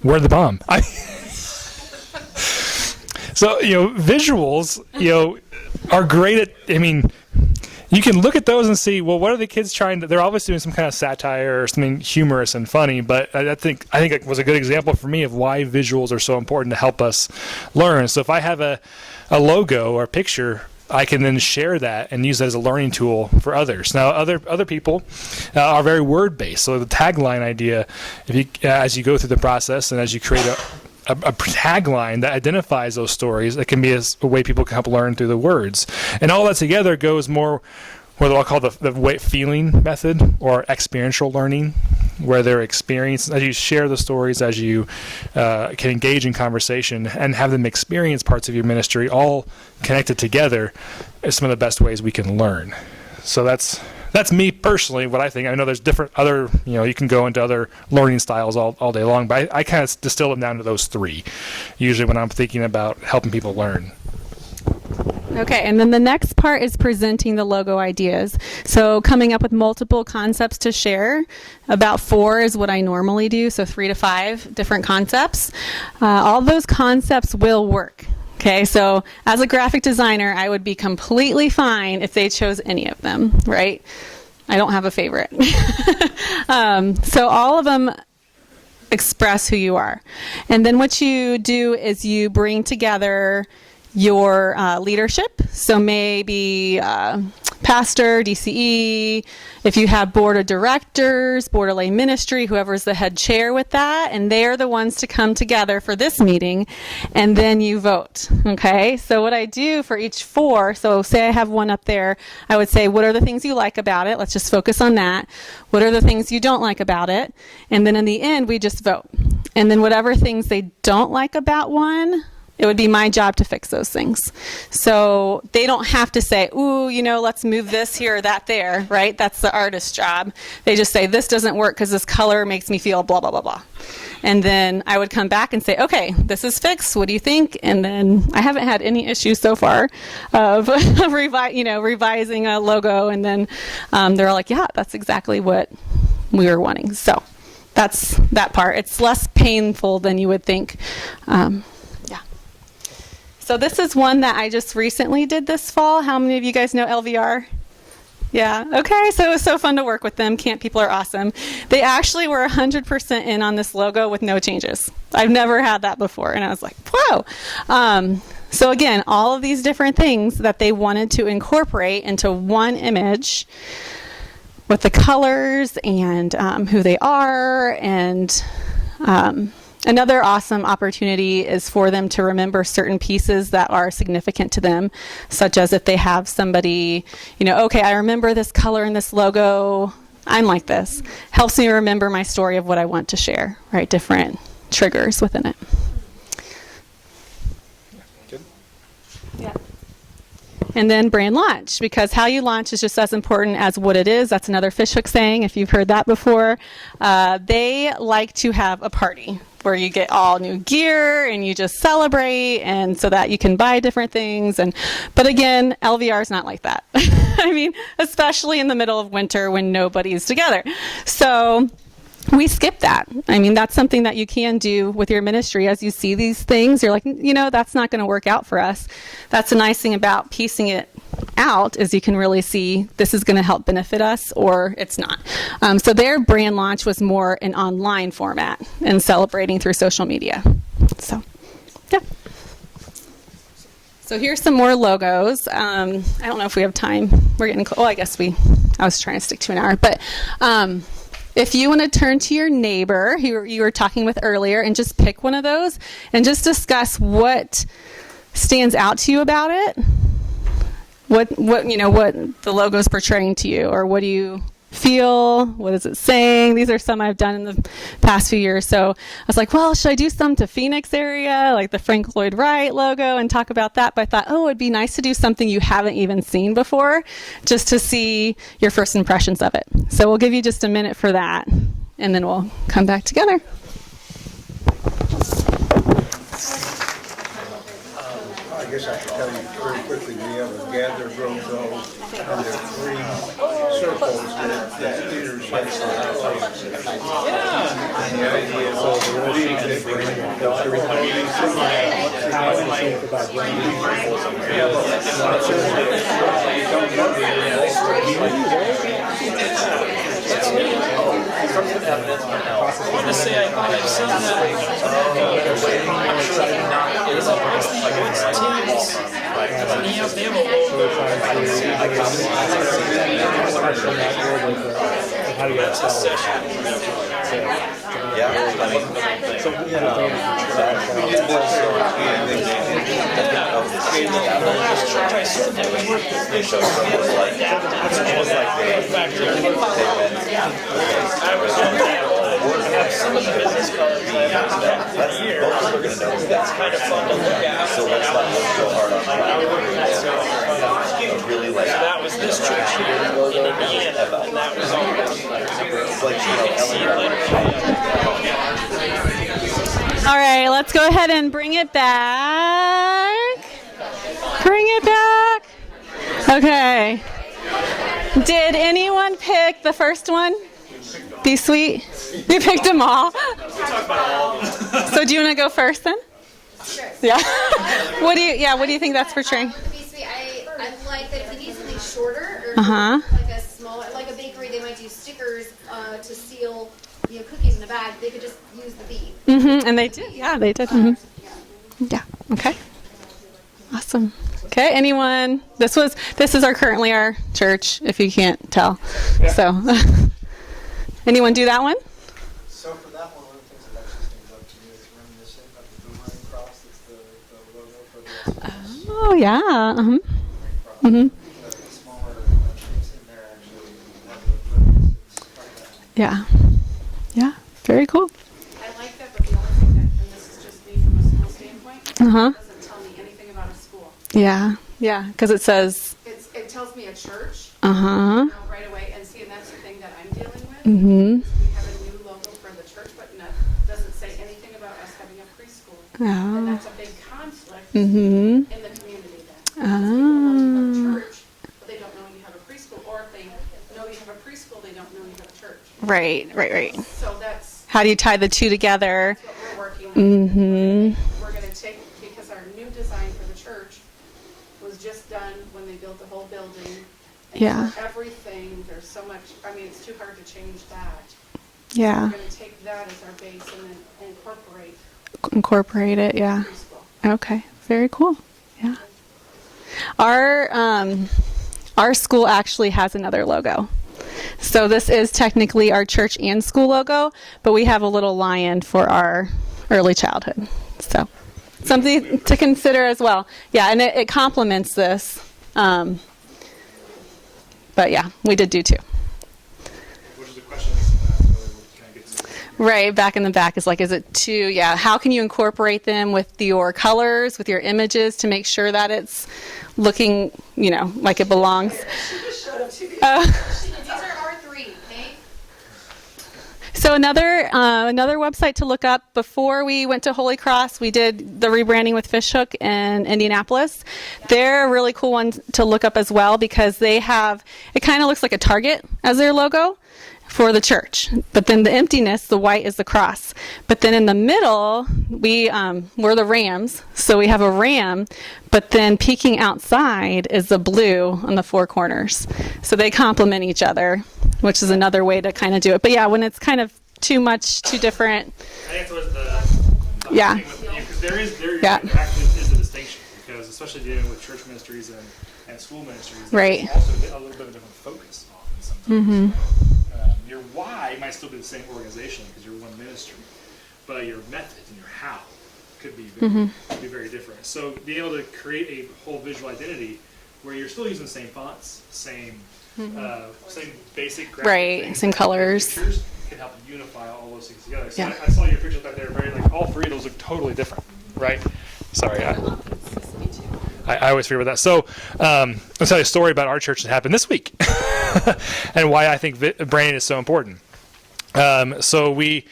We're the bomb. So visuals are great at. You can look at those and see, well, what are the kids trying to? They're obviously doing some kind of satire or something humorous and funny. But I think it was a good example for me of why visuals are so important to help us learn. So if I have a logo or a picture, I can then share that and use that as a learning tool for others. Now, other people are very word based. So the tagline idea, as you go through the process and as you create a tagline that identifies those stories, that can be a way people can help learn through the words. And all that together goes more what I'll call the feeling method, or experiential learning, where they're experienced as you share the stories, as you can engage in conversation and have them experience parts of your ministry all connected together, is some of the best ways we can learn. So that's me personally, what I think. I know there's different other, you can go into other learning styles all day long, but I kind of distill them down to those three, usually when I'm thinking about helping people learn. Okay, and then the next part is presenting the logo ideas. So coming up with multiple concepts to share. About 4 is what I normally do, so 3 to 5 different concepts. All those concepts will work. Okay, so as a graphic designer, I would be completely fine if they chose any of them, right? I don't have a favorite. So all of them express who you are. And then what you do is you bring together your leadership. So maybe pastor, DCE, if you have board of directors, board of lay ministry, whoever's the head chair with that, and they're the ones to come together for this meeting, and then you vote. Okay, so what I do for each 4, so say I have one up there, I would say, what are the things you like about it? Let's just focus on that. What are the things you don't like about it? And then in the end, we just vote. And then whatever things they don't like about one, it would be my job to fix those things. So they don't have to say, ooh, let's move this here or that there, right? That's the artist's job. They just say, this doesn't work because this color makes me feel blah, blah, blah, blah. And then I would come back and say, okay, this is fixed. What do you think? And then I haven't had any issues so far of revising a logo. And then they're all like, yeah, that's exactly what we were wanting. So that's that part. It's less painful than you would think. So this is one that I just recently did this fall. How many of you guys know LVR? Yeah, okay, so it was so fun to work with them. Camp people are awesome. They actually were 100% in on this logo with no changes. I've never had that before, and I was like, whoa. So again, all of these different things that they wanted to incorporate into one image with the colors and who they are, and another awesome opportunity is for them to remember certain pieces that are significant to them, such as if they have somebody, okay, I remember this color and this logo, I'm like this. Helps me remember my story of what I want to share, right? Different triggers within it. Good. Yeah. And then brand launch, because how you launch is just as important as what it is. That's another fishhook saying, if you've heard that before. They like to have a party where you get all new gear and you just celebrate, and so that you can buy different things. But again, LVR is not like that. I mean, especially in the middle of winter when nobody's together. So we skip that. I mean, that's something that you can do with your ministry. As you see these things, you're like, that's not going to work out for us. That's the nice thing about piecing it out, is you can really see this is going to help benefit us or it's not. So their brand launch was more an online format and celebrating through social media. So, yeah. So here's some more logos. I don't know if we have time. We're getting close. Well, I guess I was trying to stick to an hour, but if you want to turn to your neighbor who you were talking with earlier and just pick one of those and just discuss what stands out to you about it, what the logo is portraying to you, or what do you feel? What is it saying? These are some I've done in the past few years. So I was like, well, should I do some to Phoenix area, like the Frank Lloyd Wright logo, and talk about that? But I thought, it'd be nice to do something you haven't even seen before, just to see your first impressions of it. So we'll give you just a minute for that, and then we'll come back together. I guess I should tell you very quickly, we have a gathered logo, and there are 3 circles that intersect. And the idea is all the reading that I want to say I've seen they have a logo. That's a session. Yeah, I mean, so we did this The last church I served at, we worked with Bishop. It was like I was on that. I have some of the business cards that I've had for the year. That's kind of fun to look at. So let's not look so hard on that. Really like That was this church here in Indiana, and that was all. it's like, All right, let's go ahead and bring it back. Bring it back. Okay. Did anyone pick the first one? Be sweet. You picked them all. So do you want to go first then? Sure. Yeah. What do you think that's portraying? Be sweet. I like that if you need something shorter or like a smaller, like a bakery, they might do stickers to seal, cookies in a bag. They could just use the B. And they did. Yeah, they did. Yeah. Okay. Awesome. Okay. Anyone? This is currently our church, if you can't tell. Yeah. So, anyone do that one? So for that one of the things that actually stands out to me is reminiscent of the boomerang cross. That's the logo for the Oh yeah. The smaller shapes in there actually have the ribbons. Yeah. Yeah. Very cool. I like that, but the only thing that, and this is just me from a school standpoint, doesn't Yeah, yeah, because it says, It tells me a church, uh-huh. right away, and see, and that's the thing that I'm dealing with. Mm-hmm. We have a new logo for the church, but doesn't say anything about us having a preschool. Oh. And that's a big conflict Mm-hmm. in the community then. Oh. People know you have a church, but they don't know you have a preschool, or if they know you have a preschool, they don't know you have a church. Right. So that's How do you tie the two together? what we're working on. Mm-hmm. We're gonna take, because our new design for the church was just done when they built the whole building. And Yeah. for everything, there's so much, I mean, it's too hard to change that. Yeah. So we're gonna take that as our base and then Incorporate it, yeah. preschool. Okay, very cool. Yeah. Our school actually has another logo. So this is technically our church and school logo, but we have a little lion for our early childhood. So something to consider as well. Yeah, and it complements this. But yeah, we did do two. Which is the question that kind of gets to. Right, back in the back is like, is it too, yeah, how can you incorporate them with your colors, with your images to make sure that it's looking, like it belongs? These are R3, okay? So another website to look up, before we went to Holy Cross, we did the rebranding with Fishhook in Indianapolis. They're a really cool one to look up as well, because they have, it kind of looks like a Target as their logo for the church. But then the emptiness, the white is the cross. But then in the middle, we're the Rams. So we have a ram, but then peeking outside is the blue on the four corners. So they complement each other, which is another way to kind of do it. But yeah, when it's kind of too much, too different. I think that's what the Yeah. thing with, because there Yeah. actually is a distinction, because especially dealing with church ministries and school ministries, Right. there's also a little bit of a different focus often sometimes. Mm-hmm. Your why might still be the same organization because you're one ministry, but your method and your how could be very different. So being able to create a whole visual identity where you're still using the same fonts, same basic graphic Right, things, same and colors. pictures can help unify all those things together. So Yeah. I saw your pictures back there, very all three of those look totally different, right? Sorry, I always forget about that. So I'll tell you a story about our church that happened this week and why I think branding is so important. So we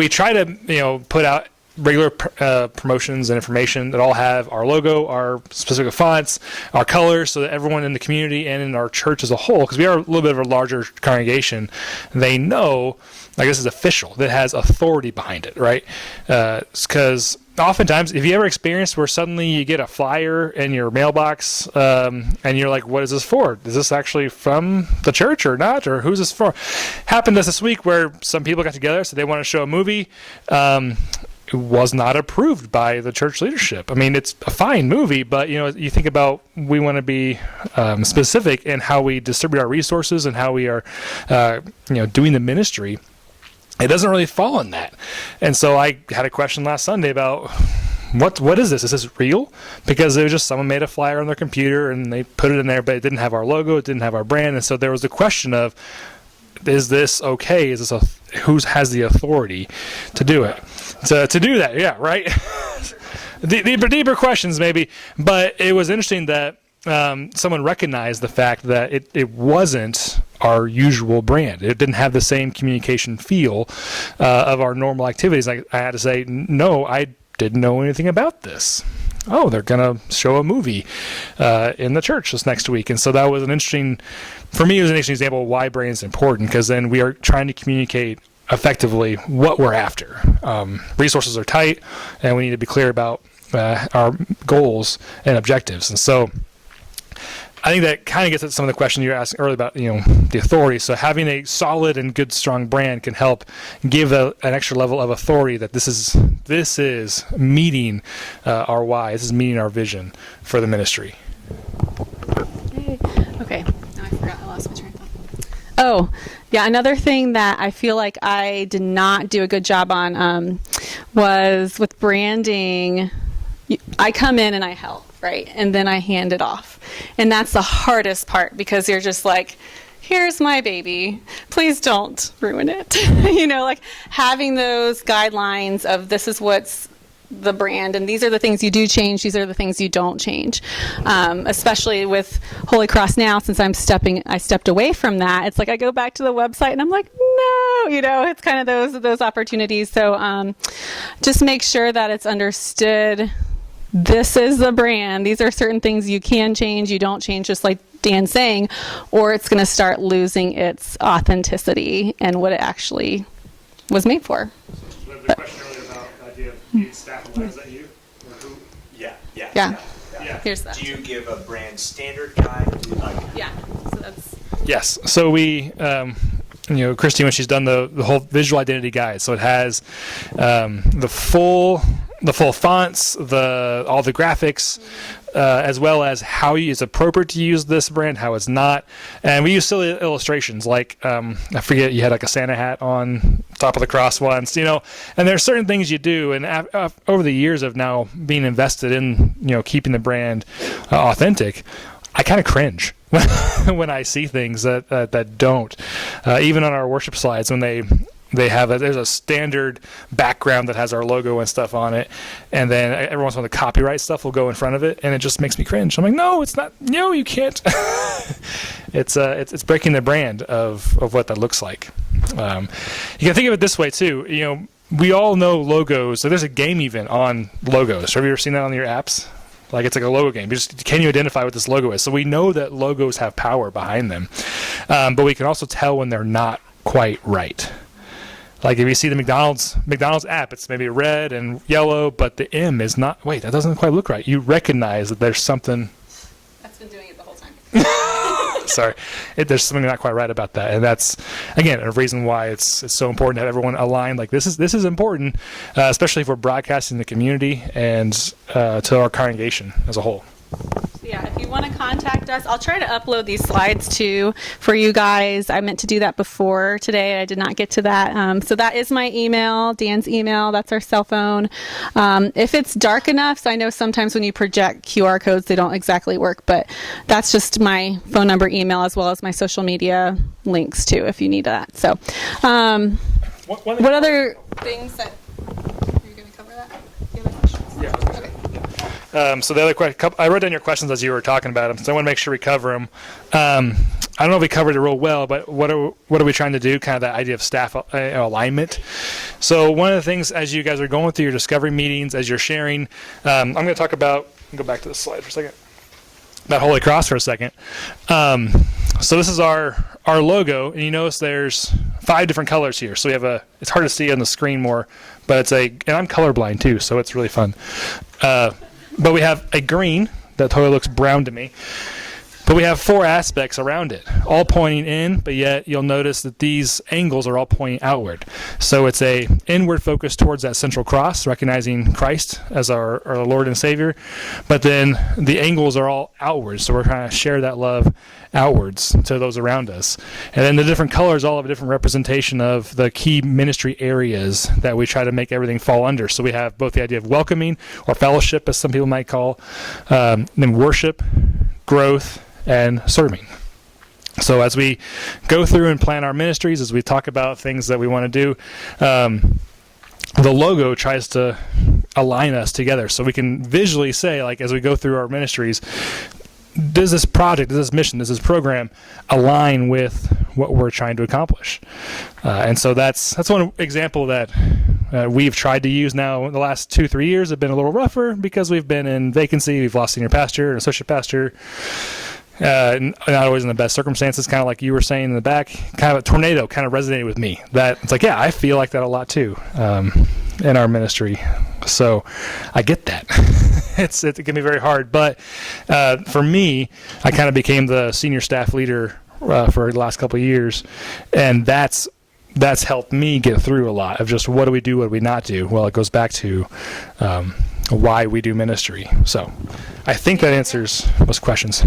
try to put out regular promotions and information that all have our logo, our specific fonts, our colors, so that everyone in the community and in our church as a whole, because we are a little bit of a larger congregation, they know like this is official, that has authority behind it, right? Because oftentimes, if you ever experienced where suddenly you get a flyer in your mailbox and you're like, what is this for? Is this actually from the church or not? Or who's this for? Happened to us this week where some people got together, so they want to show a movie. It was not approved by the church leadership. I mean, it's a fine movie, but you think about, we want to be specific in how we distribute our resources and how we are, doing the ministry. It doesn't really fall in that. And so I had a question last Sunday about what is this? Is this real? Because it was just someone made a flyer on their computer and they put it in there, but it didn't have our logo, it didn't have our brand, and so there was the question of, is this okay? Is this who has the authority to do it? To do that, yeah, right? deeper questions maybe, but it was interesting that someone recognized the fact that it wasn't our usual brand. It didn't have the same communication feel of our normal activities. I had to say, no, I didn't know anything about this. Oh, they're going to show a movie in the church this next week. And so that was for me, it was an interesting example of why brand is important, because then we are trying to communicate effectively what we're after. Resources are tight, and we need to be clear about our goals and objectives. And so I think that kind of gets at some of the questions you were asking earlier about, the authority. So having a solid and good, strong brand can help give an extra level of authority that this is meeting our why. This is meeting our vision for the ministry. Okay. Now I forgot. I lost my train of thought. Oh, yeah. Another thing that I feel like I did not do a good job on was with branding. I come in and I help, right? And then I hand it off. And that's the hardest part, because you're just like, here's my baby. Please don't ruin it. Like having those guidelines of this is what's the brand, and these are the things you do change, these are the things you don't change. Especially with Holy Cross now, since I stepped away from that, it's like I go back to the website and I'm like, no, it's kind of those opportunities. So just make sure that it's understood. This is the brand. These are certain things you can change, you don't change, just like Dan's saying, or it's going to start losing its authenticity and what it actually was made for. So the question earlier about the idea of being staff aligned, is that you? Or who? Yeah. Here's that. Do you give a brand standard guide? Yeah. So that's. Yes. So we, Christie, when she's done the whole visual identity guide, so it has the full fonts, all the graphics, as well as how it's appropriate to use this brand, how it's not, and we use silly illustrations like I forget, you had like a Santa hat on top of the cross once, and there's certain things you do, and over the years of now being invested in keeping the brand authentic, I kind of cringe when I see things that don't. Even on our worship slides, when they have there's a standard background that has our logo and stuff on it, and then every once in a while the copyright stuff will go in front of it, and it just makes me cringe. I'm like, no, it's not. No, you can't. It's breaking the brand of what that looks like. You can think of it this way too. We all know logos. So there's a game even on logos. Have you ever seen that on your apps? Like it's like a logo game. Can you identify what this logo is? So we know that logos have power behind them, but we can also tell when they're not quite right. Like if you see the McDonald's app, it's maybe red and yellow, but the M is not. Wait, that doesn't quite look right. You recognize that there's something. That's been doing it the whole time. Sorry, there's something not quite right about that, and that's again a reason why it's so important to have everyone aligned. Like this is important, especially if we're broadcasting the community and to our congregation as a whole. Yeah, if you want to contact us, I'll try to upload these slides too for you guys. I meant to do that before today. I did not get to that. So that is my email, Dan's email. That's our cell phone. If it's dark enough, so I know sometimes when you project QR codes, they don't exactly work, but that's just my phone number, email, as well as my social media links too, if you need that. So what other things that, are you going to cover that? The other questions? Yeah. Okay. So the other question, I wrote down your questions as you were talking about them, so I want to make sure we cover them. I don't know if we covered it real well, but what are we trying to do? Kind of that idea of staff alignment. So one of the things as you guys are going through your discovery meetings, as you're sharing, I'm going to talk about. Go back to the slide for a second. That Holy Cross for a second. So this is our logo, and you notice there's 5 different colors here. So we have it's hard to see on the screen more, but and I'm colorblind too, so it's really fun. But we have a green that totally looks brown to me. But we have 4 aspects around it, all pointing in, but yet you'll notice that these angles are all pointing outward. So it's a inward focus towards that central cross, recognizing Christ as our Lord and Savior. But then the angles are all outwards, so we're trying to share that love outwards to those around us. And then the different colors all have a different representation of the key ministry areas that we try to make everything fall under. So we have both the idea of welcoming, or fellowship, as some people might call, then worship, growth, and serving. So as we go through and plan our ministries, as we talk about things that we want to do, the logo tries to align us together so we can visually say, like, as we go through our ministries, does this project, does this mission, does this program align with what we're trying to accomplish? And so that's one example that we've tried to use now. In the last 2-3 years have been a little rougher because we've been in vacancy, we've lost senior pastor and associate pastor. Not always in the best circumstances, kind of like you were saying in the back. Kind of a tornado kind of resonated with me. That it's like, yeah, I feel like that a lot too in our ministry. So I get that. It can be very hard, but for me, I kind of became the senior staff leader for the last couple of years, and that's helped me get through a lot of just what do we do, what do we not do. Well, it goes back to why we do ministry. So I think that answers most questions.